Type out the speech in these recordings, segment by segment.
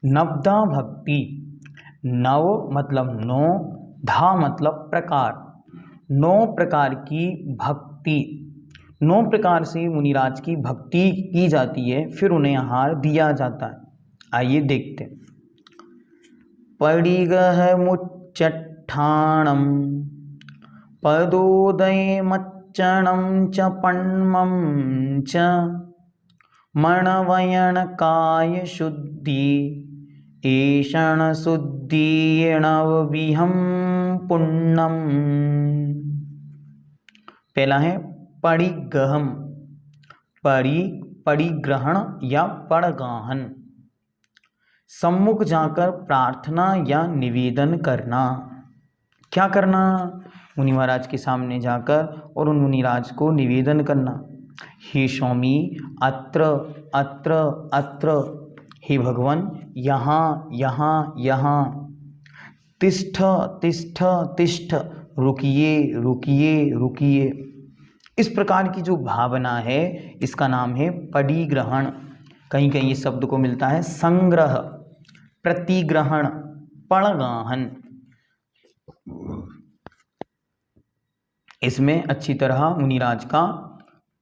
नवदा भक्ति, नव मतलब नौ, धा मतलब प्रकार, 9 प्रकार की भक्ति, 9 प्रकार से मुनिराज की भक्ति की जाती है, फिर उन्हें आहार दिया जाता है। आइए देखते हैं। पडिगह मुच्चट्ठाणम पदोदय मच्चणम च पण्मं च मणवयण काय शुद्धि एषण शुद्धिर्णवविहं पुण्यम। पहला है परिगहम, परिग्रहण या पड़गाहन, सम्मुख जाकर प्रार्थना या निवेदन करना। क्या करना? मुनि महाराज के सामने जाकर और उन मुनिराज को निवेदन करना, हे स्वामी अत्र अत्र अत्र, हे भगवान यहाँ यहाँ यहाँ, तिष्ठ तिष्ठ तिष्ठ, रुकिए रुकिए रुकिए। इस प्रकार की जो भावना है इसका नाम है परिग्रहण। कहीं कहीं इस शब्द को मिलता है संग्रह, प्रतिग्रहण, पड़गाहन। इसमें अच्छी तरह मुनिराज का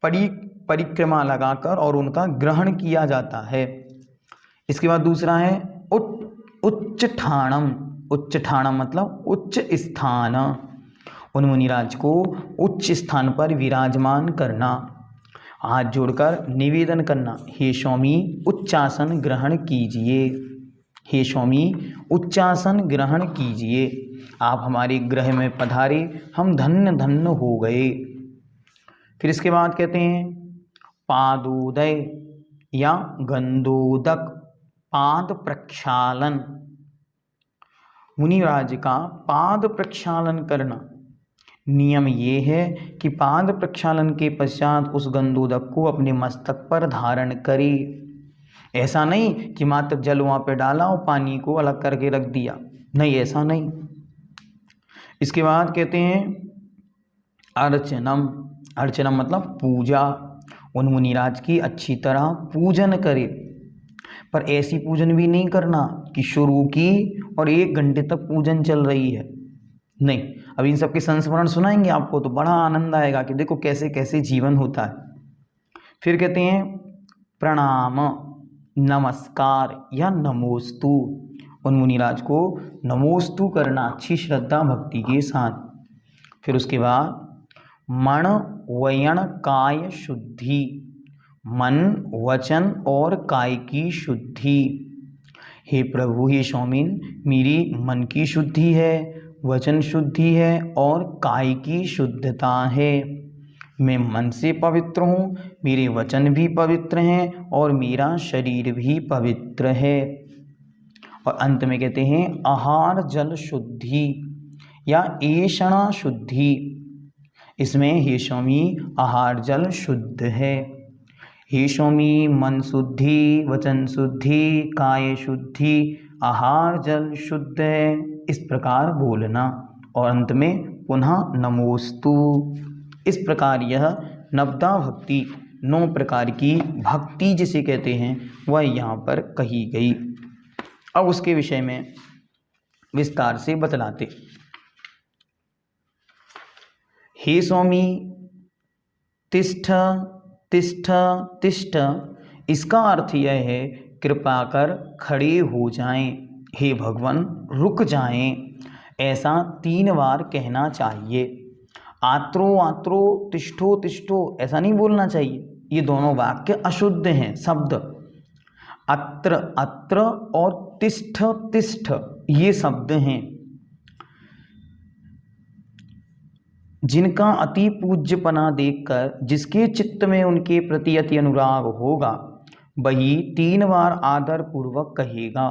परिक्रमा लगाकर और उनका ग्रहण किया जाता है। इसके बाद दूसरा है उच्चठाणम। उच्चठाणम मतलब उच्च स्थान, उन मुनिराज को उच्च स्थान पर विराजमान करना, हाथ जोड़कर निवेदन करना, हे स्वामी उच्चासन ग्रहण कीजिए, हे स्वामी उच्चासन ग्रहण कीजिए, आप हमारे गृह में पधारे, हम धन्य धन्य हो गए। फिर इसके बाद कहते हैं पादोदय या गंधोदक, पाद प्रक्षालन, मुनिराज का पाद प्रक्षालन करना। नियम ये है कि पाद प्रक्षालन के पश्चात उस गंधोदक को अपने मस्तक पर धारण करे। ऐसा नहीं कि मात्र जल वहाँ पे डाला और पानी को अलग करके रख दिया, नहीं, ऐसा नहीं। इसके बाद कहते हैं अर्चनम। अर्चनम मतलब पूजा, उन मुनिराज की अच्छी तरह पूजन करे, पर ऐसी पूजन भी नहीं करना कि शुरू की और 1 घंटे तक पूजन चल रही है, नहीं। अब इन सब के संस्मरण सुनाएंगे आपको तो बड़ा आनंद आएगा कि देखो कैसे कैसे जीवन होता है। फिर कहते हैं प्रणाम, नमस्कार या नमोस्तु, उन मुनिराज को नमोस्तु करना अच्छी श्रद्धा भक्ति के साथ। फिर उसके बाद मन वयण काय शुद्धि, मन वचन और काय की शुद्धि। हे प्रभु, हे स्वामिन, मेरी मन की शुद्धि है, वचन शुद्धि है और काय की शुद्धता है। मैं मन से पवित्र हूँ, मेरे वचन भी पवित्र हैं और मेरा शरीर भी पवित्र है। और अंत में कहते हैं आहार जल शुद्धि या एषणा शुद्धि। इसमें हे स्वामी आहार जल शुद्ध है, हे स्वामी मन शुद्धि, वचन शुद्धि, काय शुद्धि, आहार जल शुद्ध है, इस प्रकार बोलना। और अंत में पुनः नमोस्तु। इस प्रकार यह नवदा भक्ति, 9 प्रकार की भक्ति जिसे कहते हैं वह यहाँ पर कही गई। अब उसके विषय में विस्तार से बतलाते। हे स्वामी तिष्ठ तिष्ठ तिष्ठ, इसका अर्थ यह है कृपा कर खड़े हो जाएं, हे भगवान रुक जाएं, ऐसा 3 बार कहना चाहिए। आत्रो आत्रो तिष्ठो तिष्ठो ऐसा नहीं बोलना चाहिए, ये दोनों वाक्य अशुद्ध हैं शब्द। अत्र अत्र और तिष्ठ तिष्ठ ये शब्द हैं, जिनका अति पूज्यपना देखकर जिसके चित्त में उनके प्रति अति अनुराग होगा वही 3 बार आदर पूर्वक कहेगा।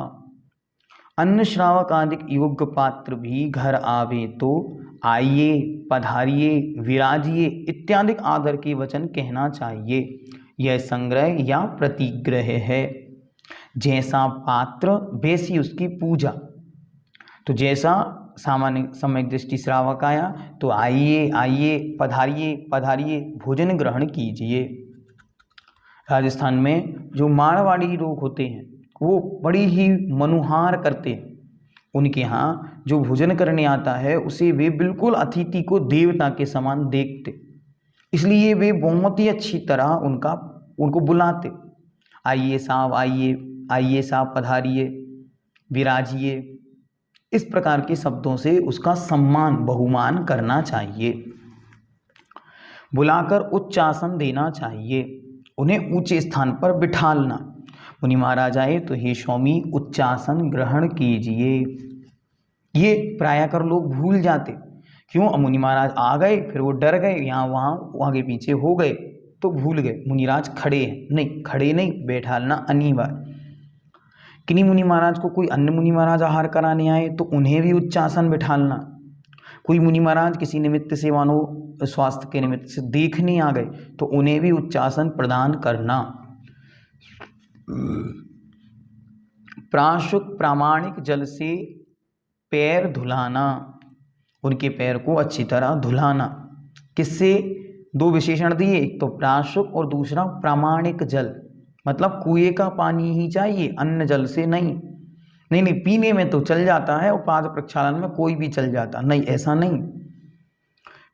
अन्य श्रावक आदि योग्य पात्र भी घर आवे तो आइए, पधारिए, विराजिए इत्यादि आदर के वचन कहना चाहिए। यह संग्रह या प्रतिग्रह है। जैसा पात्र वैसी उसकी पूजा। तो जैसा सामान्य सम्यक दृष्टि श्रावक आया तो आइए आइए, पधारिए पधारिए, भोजन ग्रहण कीजिए। राजस्थान में जो मारवाड़ी लोग होते हैं वो बड़ी ही मनुहार करते हैं। उनके यहाँ जो भोजन करने आता है उसे वे बिल्कुल अतिथि को देवता के समान देखते, इसलिए वे बहुत ही अच्छी तरह उनको बुलाते, आइए साहब, आइए आइए साहब, पधारिए, विराजिए। इस प्रकार के शब्दों से उसका सम्मान बहुमान करना चाहिए। बुलाकर उच्च आसन देना चाहिए, उन्हें ऊंचे स्थान पर बिठालना। मुनि महाराज आए तो हे स्वामी उच्च आसन ग्रहण कीजिए। ये प्रायः कर लोग भूल जाते, क्यों? मुनि महाराज आ गए, फिर वो डर गए, यहाँ वहाँ आगे पीछे हो गए तो भूल गए मुनिराज खड़े हैं। नहीं, खड़े नहीं, बैठालना अनिवार्य। किन्हीं मुनि महाराज को कोई अन्य मुनि महाराज आहार कराने आए तो उन्हें भी उच्च आसन बिठालना। कोई मुनि महाराज किसी निमित्त से मानो स्वास्थ्य के निमित्त से देखने आ गए तो उन्हें भी उच्च आसन प्रदान करना। प्राशुक प्रामाणिक जल से पैर धुलाना, उनके पैर को अच्छी तरह धुलाना। किससे? दो विशेषण दिए, एक तो प्राशुक और दूसरा प्रामाणिक जल, मतलब कुएं का पानी ही चाहिए, अन्य जल से नहीं। नहीं, पीने में तो चल जाता है और पाद प्रक्षालन में कोई भी चल जाता, नहीं, ऐसा नहीं।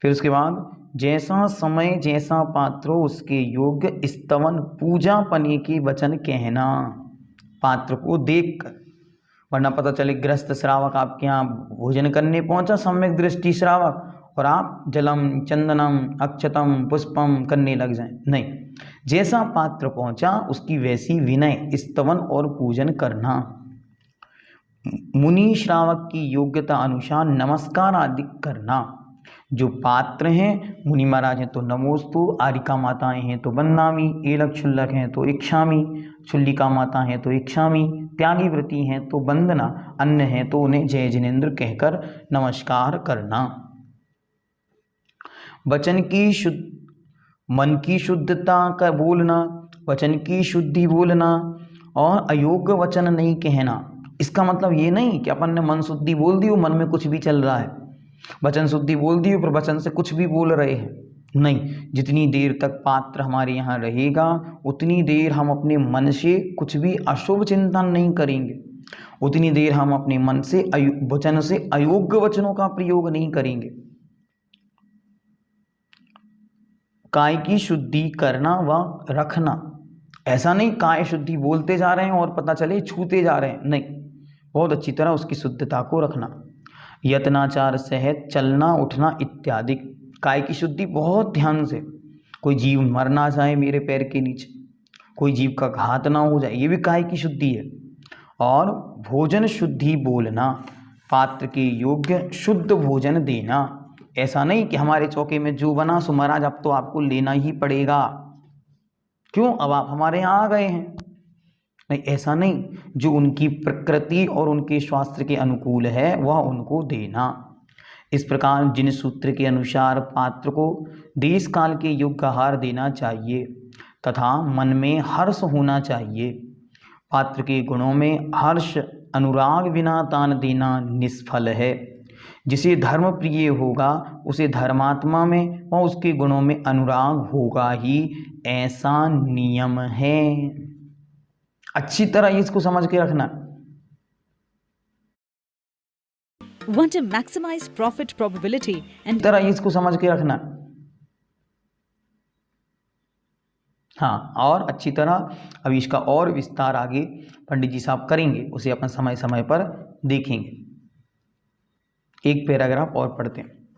फिर उसके बाद जैसा समय जैसा पात्र उसके योग्य स्तवन पूजा पने के वचन कहना, पात्र को देखकर, वरना पता चले गृहस्थ श्रावक आपके यहाँ भोजन करने पहुंचा, सम्यक दृष्टि श्रावक, और आप जलम चंदनम अक्षतम पुष्पम करने लग जाएं। नहीं, जैसा पात्र पहुंचा उसकी वैसी विनय स्तवन और पूजन करना। मुनि श्रावक की योग्यता अनुसार नमस्कार आदि करना। जो पात्र हैं, मुनि महाराज हैं तो नमोस्तु, आरिका माताएं हैं तो वंदामि, एलक क्षुल्लक हैं तो इक्षामि, छुल्लिका माता हैं तो इक्षामि, त्यागी व्रती हैं तो वंदना, अन्य हैं तो उन्हें जय जिनेन्द्र कहकर नमस्कार करना। वचन की शुद्ध, मन की शुद्धता का बोलना, वचन की शुद्धि बोलना और अयोग्य वचन नहीं कहना। इसका मतलब ये नहीं कि अपन ने मन शुद्धि बोल दी हो, मन में कुछ भी चल रहा है, वचन शुद्धि बोल दी हो पर वचन से कुछ भी बोल रहे हैं, नहीं। जितनी देर तक पात्र हमारे यहाँ रहेगा उतनी देर हम अपने मन से कुछ भी अशुभ चिंतन नहीं करेंगे, उतनी देर हम अपने मन से वचन से अयोग्य वचनों का प्रयोग नहीं करेंगे। काय की शुद्धि करना व रखना, ऐसा नहीं काय शुद्धि बोलते जा रहे हैं और पता चले छूते जा रहे हैं, नहीं, बहुत अच्छी तरह उसकी शुद्धता को रखना। यत्नाचार सहित चलना उठना इत्यादि, काय की शुद्धि बहुत ध्यान से, कोई जीव मर ना जाए मेरे पैर के नीचे, कोई जीव का घात ना हो जाए, ये भी काय की शुद्धि है। और भोजन शुद्धि बोलना, पात्र के योग्य शुद्ध भोजन देना, ऐसा नहीं कि हमारे चौके में जो बना सो महाराज अब तो आपको लेना ही पड़ेगा, क्यों, अब आप हमारे यहाँ आ गए हैं, नहीं, ऐसा नहीं। जो उनकी प्रकृति और उनके स्वास्थ्य के अनुकूल है वह उनको देना। इस प्रकार जिन सूत्र के अनुसार पात्र को देश काल के योग्य आहार देना चाहिए तथा मन में हर्ष होना चाहिए। पात्र के गुणों में हर्ष अनुराग बिना दान देना निष्फल है। जिसे धर्म प्रिय होगा उसे धर्मात्मा में व उसके गुणों में अनुराग होगा ही, ऐसा नियम है। अच्छी तरह इसको समझ के रखना। Want to maximize profit probability and तरह इसको समझ के रखना। हाँ, और अच्छी तरह अभी इसका और विस्तार आगे पंडित जी साहब करेंगे, उसे अपन समय समय पर देखेंगे। एक पैराग्राफ और पढ़ते हैं।